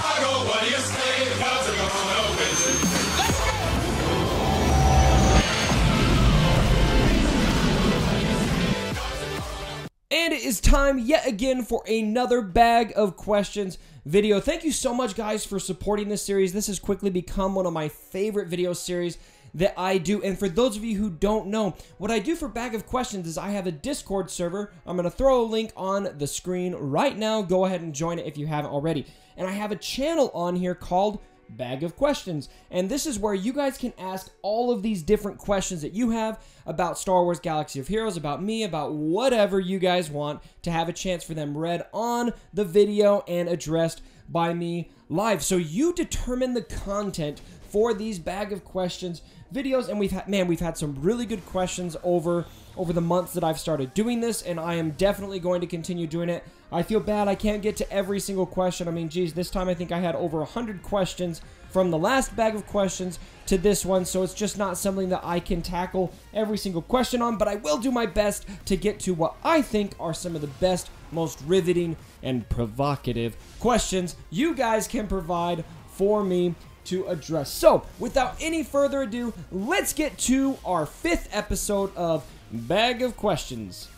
cuddle, what do you say? The gods are gonna win. And it is time yet again for another Bag of Questions video. Thank you so much, guys, for supporting this series. This has quickly become one of my favorite video series that I do. And for those of you who don't know, what I do for Bag of Questions is I have a Discord server. I'm going to throw a link on the screen right now. Go ahead and join it if you haven't already. And I have a channel on here called Bag of Questions, and this is where you guys can ask all of these different questions that you have about Star Wars Galaxy of Heroes, about me, about whatever you guys want, to have a chance for them read on the video and addressed by me live. So you determine the content for these Bag of Questions videos, and we've had some really good questions over the months that I've started doing this, and I am definitely going to continue doing it. I feel bad I can't get to every single question. I mean, geez, this time I think I had over 100 questions from the last Bag of Questions to this one, so it's just not something that I can tackle every single question on, but I will do my best to get to what I think are some of the best, most riveting, and provocative questions you guys can provide for me to address. So, without any further ado, let's get to our 5th episode of Bag of Questions.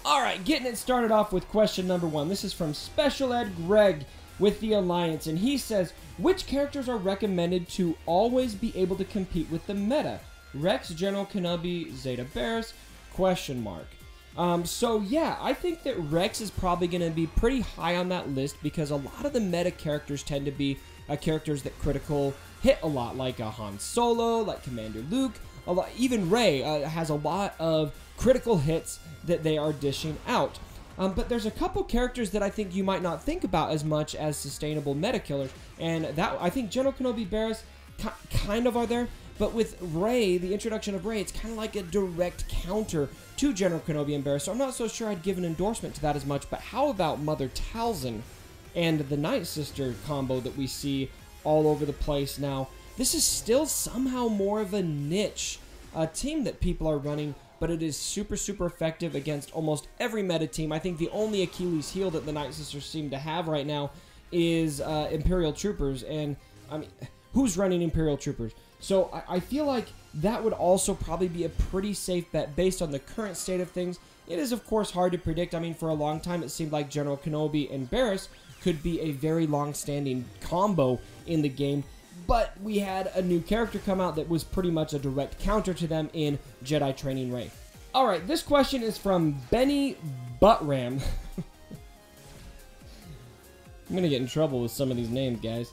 Alright, getting it started off with question number 1. This is from Special Ed Greg with the Alliance, and he says, which characters are recommended to always be able to compete with the meta? Rex, General Kenobi, Zeta Barris, question mark. So yeah, I think that Rex is probably going to be pretty high on that list because a lot of the meta characters tend to be characters that critical hit a lot, like Han Solo, like Commander Luke, even Rey has a lot of critical hits that they are dishing out. But there's a couple characters that I think you might not think about as much as sustainable meta killers, and that I think General Kenobi, Barris kind of are there. But with Rey, the introduction of Rey, it's kind of like a direct counter to General Kenobi and Barris, so I'm not so sure I'd give an endorsement to that as much. But how about Mother Talzin and the Night Sister combo that we see all over the place now? This is still somehow more of a niche team that people are running, but it is super, super effective against almost every meta team. I think the only Achilles heel that the Night Sisters seem to have right now is Imperial Troopers, and I mean, who's running Imperial Troopers? So I feel like that would also probably be a pretty safe bet based on the current state of things. It is, of course, hard to predict. I mean, for a long time, it seemed like General Kenobi and Barris could be a very long-standing combo in the game, but we had a new character come out that was pretty much a direct counter to them in Jedi Training Rey. Alright, this question is from Benny Buttram. I'm gonna get in trouble with some of these names, guys.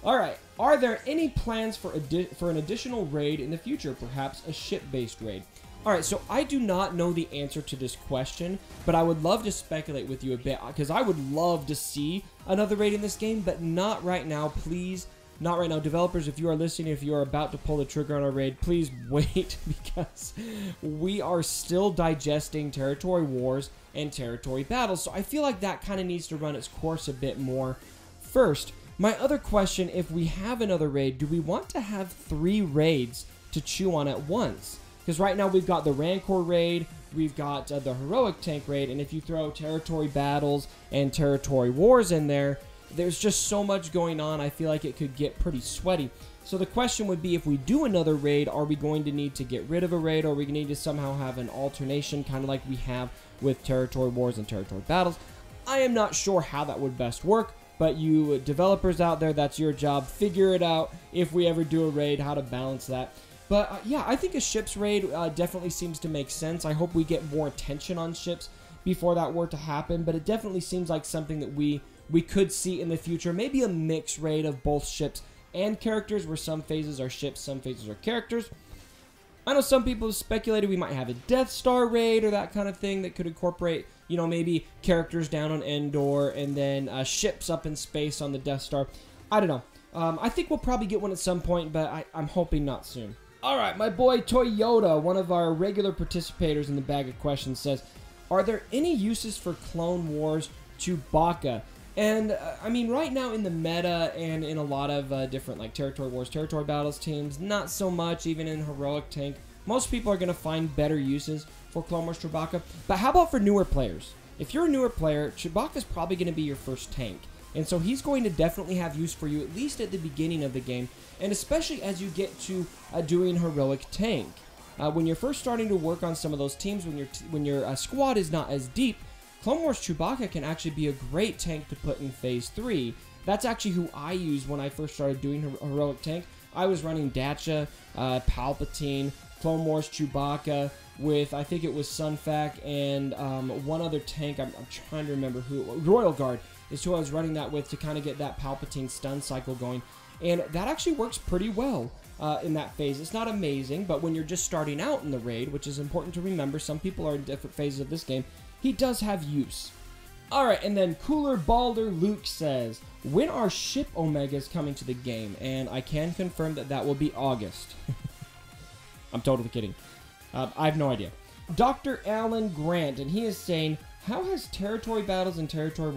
Alright, are there any plans for an additional raid in the future, perhaps a ship-based raid? Alright, so I do not know the answer to this question, but I would love to speculate with you a bit, because I would love to see another raid in this game, but not right now, please. Not right now. Developers, if you are listening, if you are about to pull the trigger on a raid, please wait, because we are still digesting territory wars and territory battles, so I feel like that kind of needs to run its course a bit more first. My other question, if we have another raid, do we want to have 3 raids to chew on at once? Because right now we've got the Rancor raid, we've got the Heroic Tank raid, and if you throw territory battles and territory wars in there, there's just so much going on, I feel like it could get pretty sweaty. So the question would be, if we do another raid, are we going to need to get rid of a raid, or are we going to need to somehow have an alternation, kind of like we have with territory wars and territory battles? I am not sure how that would best work, but you developers out there, that's your job. Figure it out if we ever do a raid, how to balance that. But yeah, I think a ships raid definitely seems to make sense. I hope we get more attention on ships before that were to happen, but it definitely seems like something that we could see in the future. Maybe a mixed raid of both ships and characters, where some phases are ships, some phases are characters. I know some people have speculated we might have a Death Star raid or that kind of thing that could incorporate, you know, maybe characters down on Endor and then ships up in space on the Death Star. I don't know. I think we'll probably get one at some point, but I'm hoping not soon. Alright, my boy Toyota, one of our regular participators in the Bag of Questions, says, are there any uses for Clone Wars Chewbacca? And, I mean, right now in the meta and in a lot of different, like, Territory Wars, Territory Battles teams, not so much, even in Heroic Tank. Most people are going to find better uses for Clone Wars Chewbacca. But how about for newer players? If you're a newer player, Chewbacca's probably going to be your first tank. And so he's going to definitely have use for you, at least at the beginning of the game, and especially as you get to doing heroic tank. When you're first starting to work on some of those teams, when your squad is not as deep, Clone Wars Chewbacca can actually be a great tank to put in Phase 3. That's actually who I used when I first started doing heroic tank. I was running Dacha, Palpatine, Clone Wars Chewbacca with, I think it was Sunfac and one other tank. I'm trying to remember who. Royal Guard is who I was running that with to kind of get that Palpatine stun cycle going. And that actually works pretty well in that phase. It's not amazing, but when you're just starting out in the raid, which is important to remember, some people are in different phases of this game, he does have use. Alright, and then Cooler Balder Luke says, when are ship Omegas coming to the game? And I can confirm that that will be August. I'm totally kidding. I have no idea. Dr. Alan Grant, and he is saying, how has territory battles and territory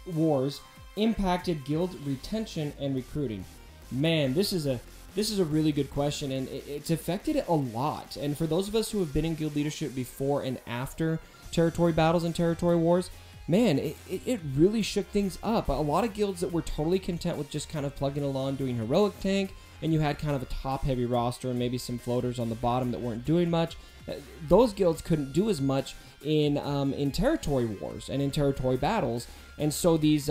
wars impacted guild retention and recruiting? Man, this is a really good question, and it's affected it a lot. And for those of us who have been in guild leadership before and after territory battles and territory wars, man, it really shook things up. A lot of guilds that were totally content with just kind of plugging along doing heroic tank, and you had kind of a top-heavy roster and maybe some floaters on the bottom that weren't doing much. Those guilds couldn't do as much in territory wars and in territory battles, and so these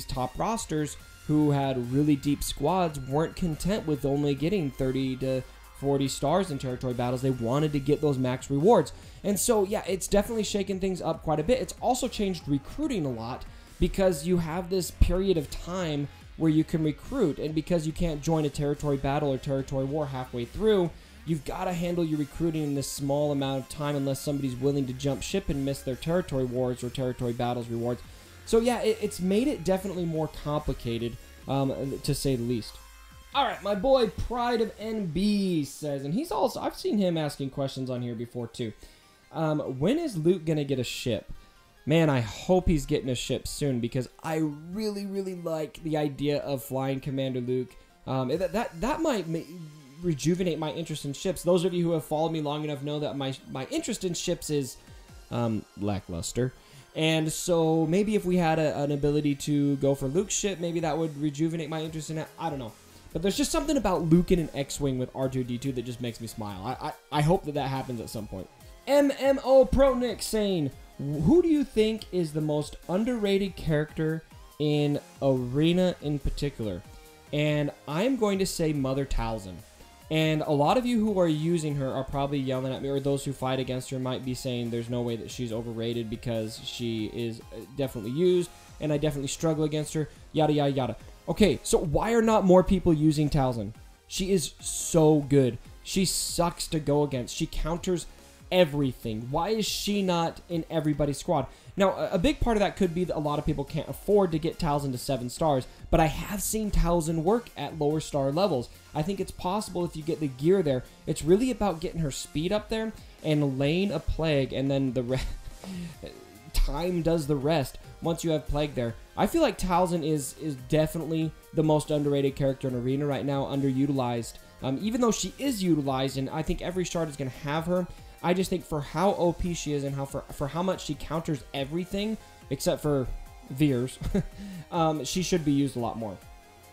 top rosters who had really deep squads weren't content with only getting 30 to 40 stars in territory battles. They wanted to get those max rewards. And so, yeah, it's definitely shaken things up quite a bit. It's also changed recruiting a lot because you have this period of time where you can recruit, and because you can't join a territory battle or territory war halfway through, you've got to handle your recruiting in this small amount of time unless somebody's willing to jump ship and miss their territory wars or territory battles rewards. So yeah, it's made it definitely more complicated, to say the least. Alright, my boy Pride of NB says, and he's also, I've seen him asking questions on here before too. When is Luke gonna get a ship? Man, I hope he's getting a ship soon, because I really, really like the idea of flying Commander Luke. That might rejuvenate my interest in ships. Those of you who have followed me long enough know that my interest in ships is lackluster. And so maybe if we had an ability to go for Luke's ship, maybe that would rejuvenate my interest in it. I don't know. But there's just something about Luke in an X-Wing with R2-D2 that just makes me smile. I hope that happens at some point. MMO Protnik saying, who do you think is the most underrated character in Arena in particular? And I'm going to say Mother Talzin. And a lot of you who are using her are probably yelling at me, or those who fight against her might be saying there's no way that she's overrated because she is definitely used, and I definitely struggle against her, yada, yada, yada. Okay, so why are not more people using Talzin? She is so good. She sucks to go against. She counters everything. Why is she not in everybody's squad? Now, a big part of that could be that a lot of people can't afford to get Talzin to 7 stars, but I have seen Talzin work at lower star levels. I think it's possible if you get the gear there. It's really about getting her speed up there and laying a plague, and then the time does the rest once you have plague there. I feel like Talzin is definitely the most underrated character in Arena right now, underutilized. Even though she is utilized, and I think every shard is going to have her, I just think for how OP she is and for how much she counters everything, except for Veers, she should be used a lot more.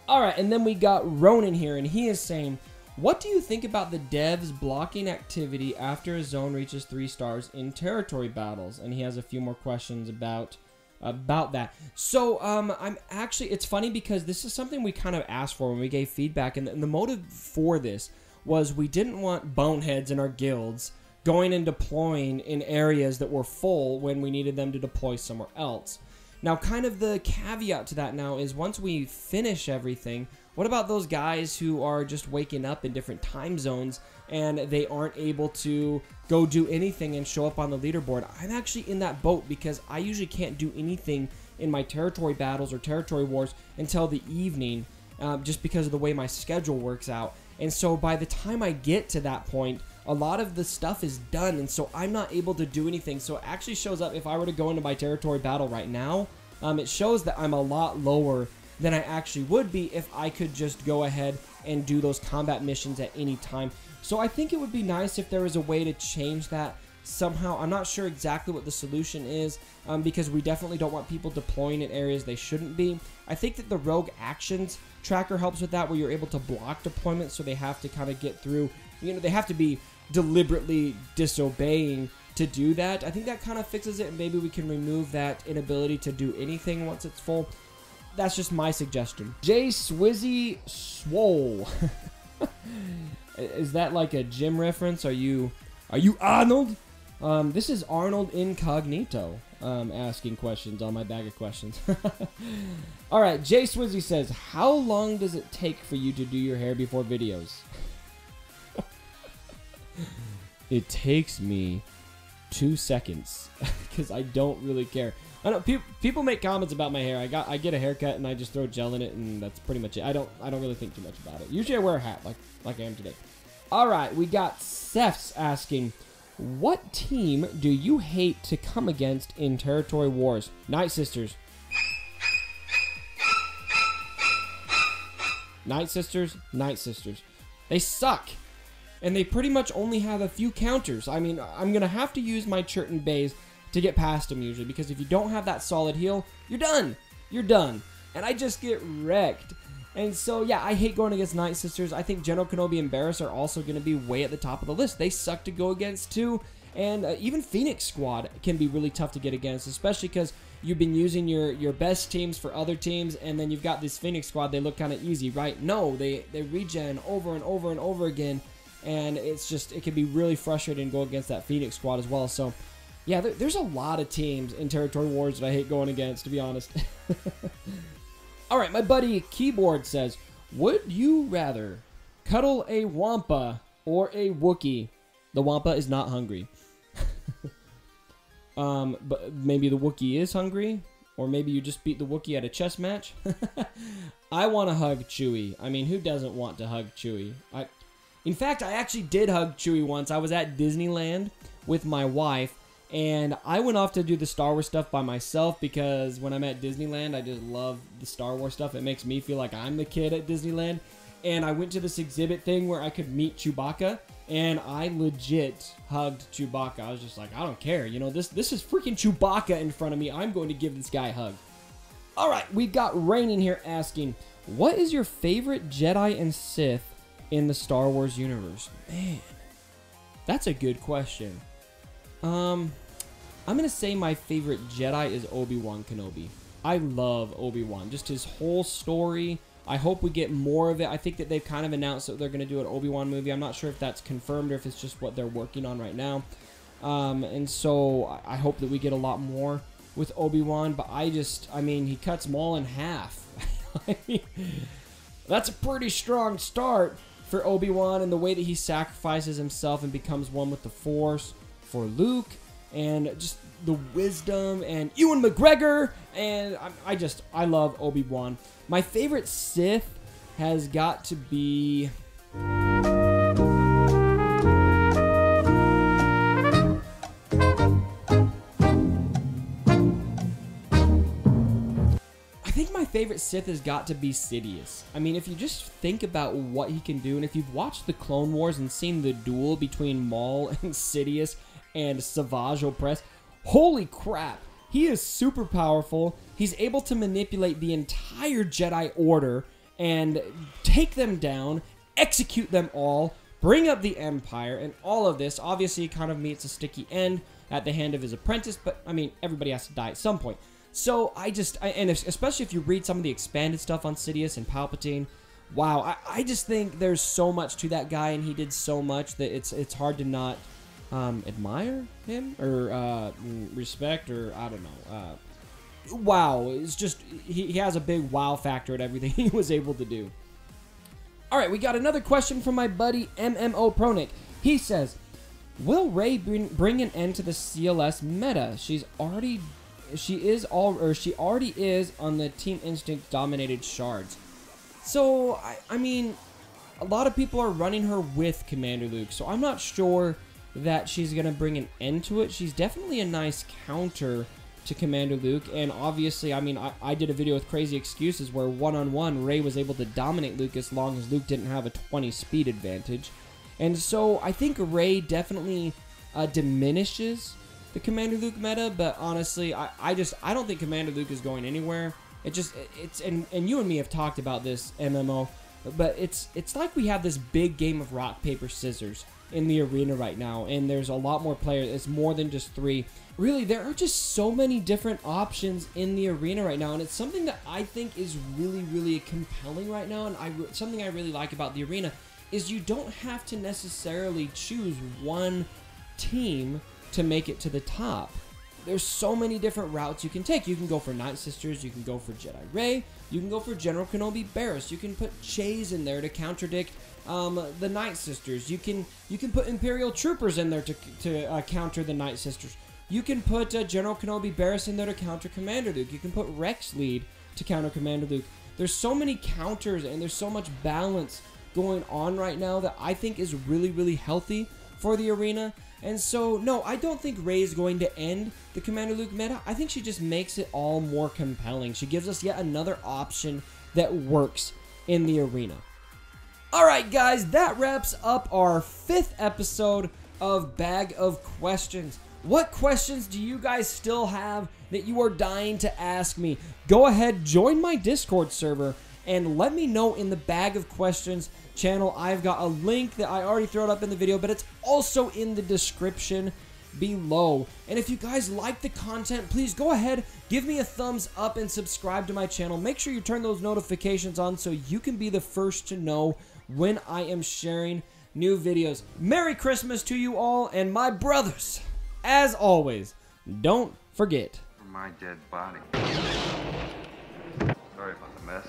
Alright, and then we got Ronan here, and he is saying, what do you think about the devs blocking activity after a zone reaches 3 stars in territory battles? And he has a few more questions about that. So, I'm actually, it's funny because this is something we kind of asked for when we gave feedback, and the motive for this was we didn't want boneheads in our guilds going and deploying in areas that were full when we needed them to deploy somewhere else. Now, kind of the caveat to that now is once we finish everything, what about those guys who are just waking up in different time zones and they aren't able to go do anything and show up on the leaderboard? I'm actually in that boat because I usually can't do anything in my territory battles or territory wars until the evening, just because of the way my schedule works out. And so by the time I get to that point, a lot of the stuff is done, and so I'm not able to do anything. So it actually shows up, if I were to go into my territory battle right now, it shows that I'm a lot lower than I actually would be if I could just go ahead and do those combat missions at any time. So I think it would be nice if there was a way to change that somehow. I'm not sure exactly what the solution is, because we definitely don't want people deploying in areas they shouldn't be. I think that the rogue actions tracker helps with that, where you're able to block deployments, so they have to kind of get through, you know, they have to be deliberately disobeying to do that. I think that kind of fixes it, and maybe we can remove that inability to do anything once it's full. That's just my suggestion. J Swizzy Swole. Is that like a gym reference? Are you Arnold? This is Arnold Incognito asking questions on my bag of questions. All right, Jay Swizzy says, how long does it take for you to do your hair before videos? It takes me 2 seconds because I don't really care. I know people make comments about my hair. I get a haircut and I just throw gel in it, and that's pretty much it. I don't really think too much about it. Usually I wear a hat like I am today. All right, we got Seth's asking, what team do you hate to come against in territory wars? Night Sisters. Night Sisters. Night Sisters. They suck. And they pretty much only have a few counters. I mean, I'm going to have to use my Churton Bays to get past them usually, because if you don't have that solid heal, you're done. You're done. And I just get wrecked. And so, yeah, I hate going against Night Sisters. I think General Kenobi and Barriss are also going to be way at the top of the list. They suck to go against, too. And even Phoenix Squad can be really tough to get against, especially because you've been using your best teams for other teams, and then you've got this Phoenix Squad. They look kind of easy, right? No, they regen over and over and over again, and it's just, it can be really frustrating to go against that Phoenix Squad as well. So, yeah, there's a lot of teams in Territory Wars that I hate going against, to be honest. All right, my buddy Keyboard says, would you rather cuddle a Wampa or a Wookie? The Wampa is not hungry. But maybe the Wookie is hungry, or maybe you just beat the Wookie at a chess match. I want to hug Chewie. I mean, who doesn't want to hug Chewie? In fact, I actually did hug Chewie once. I was at Disneyland with my wife, and I went off to do the Star Wars stuff by myself, because when I'm at Disneyland, I just love the Star Wars stuff. It makes me feel like I'm the kid at Disneyland. And I went to this exhibit thing where I could meet Chewbacca, and I legit hugged Chewbacca. I was just like, I don't care. You know, this is freaking Chewbacca in front of me. I'm going to give this guy a hug. All right, we've got Raining here asking, what is your favorite Jedi and Sith in the Star Wars universe? Man, that's a good question. I'm going to say my favorite Jedi is Obi-Wan Kenobi. I love Obi-Wan. Just his whole story. I hope we get more of it. I think that they've kind of announced that they're going to do an Obi-Wan movie. I'm not sure if that's confirmed or if it's just what they're working on right now. And so I hope that we get a lot more with Obi-Wan. But I mean, he cuts Maul in half. I mean, that's a pretty strong start for Obi-Wan, and the way that he sacrifices himself and becomes one with the Force for Luke, and just the wisdom, and Ewan McGregor, and I love Obi-Wan. My favorite Sith has got to be... I think my favorite Sith has got to be Sidious. I mean, if you just think about what he can do, and if you've watched the Clone Wars and seen the duel between Maul and Sidious and Savage Opress, holy crap, he is super powerful. He's able to manipulate the entire Jedi Order and take them down, execute them all, bring up the Empire, and all of this. Obviously, he kind of meets a sticky end at the hand of his apprentice, but, I mean, everybody has to die at some point. So, especially if you read some of the expanded stuff on Sidious and Palpatine, wow, I just think there's so much to that guy, and he did so much that it's hard to not admire him, or respect, or I don't know. Wow, it's just, he has a big wow factor at everything he was able to do. All right, we got another question from my buddy MMO Pronic. He says, will Rey bring an end to the CLS meta? She already is on the Team Instinct dominated shards. So, I mean, a lot of people are running her with Commander Luke, so I'm not sure that she's going to bring an end to it. She's definitely a nice counter to Commander Luke, and obviously, I mean, I did a video with Crazy Excuses where one-on-one Rey was able to dominate Luke as long as Luke didn't have a 20 speed advantage. And so I think Rey definitely diminishes the Commander Luke meta, but honestly, I don't think Commander Luke is going anywhere. And you and me have talked about this, MMO, but it's like we have this big game of rock, paper, scissors in the arena right now, and there's a lot more players. It's more than just 3. Really, there are just so many different options in the arena right now, and it's something that I think is really, really compelling right now, and something I really like about the arena is you don't have to necessarily choose one team to make it to the top. There's so many different routes you can take. You can go for Night Sisters, you can go for Jedi Rey, you can go for General Kenobi Barriss, you can put Chase in there to contradict the Night Sisters, you can put Imperial Troopers in there to counter the Night Sisters, you can put General Kenobi Barriss in there to counter Commander Luke, you can put Rex Lead to counter Commander Luke. There's so many counters and there's so much balance going on right now that I think is really, really healthy for the arena. And so, no, I don't think Rey is going to end the Commander Luke meta. I think she just makes it all more compelling. She gives us yet another option that works in the arena. Alright guys, that wraps up our 5th episode of Bag of Questions. What questions do you guys still have that you are dying to ask me? Go ahead, join my Discord server, and let me know in the Bag of Questions channel. I've got a link that I already threw up in the video, but it's also in the description below. And if you guys like the content, please go ahead, give me a thumbs up and subscribe to my channel. Make sure you turn those notifications on so you can be the first to know when I am sharing new videos. Merry Christmas to you all, and my brothers, as always, don't forget. My dead body. Sorry about the mess.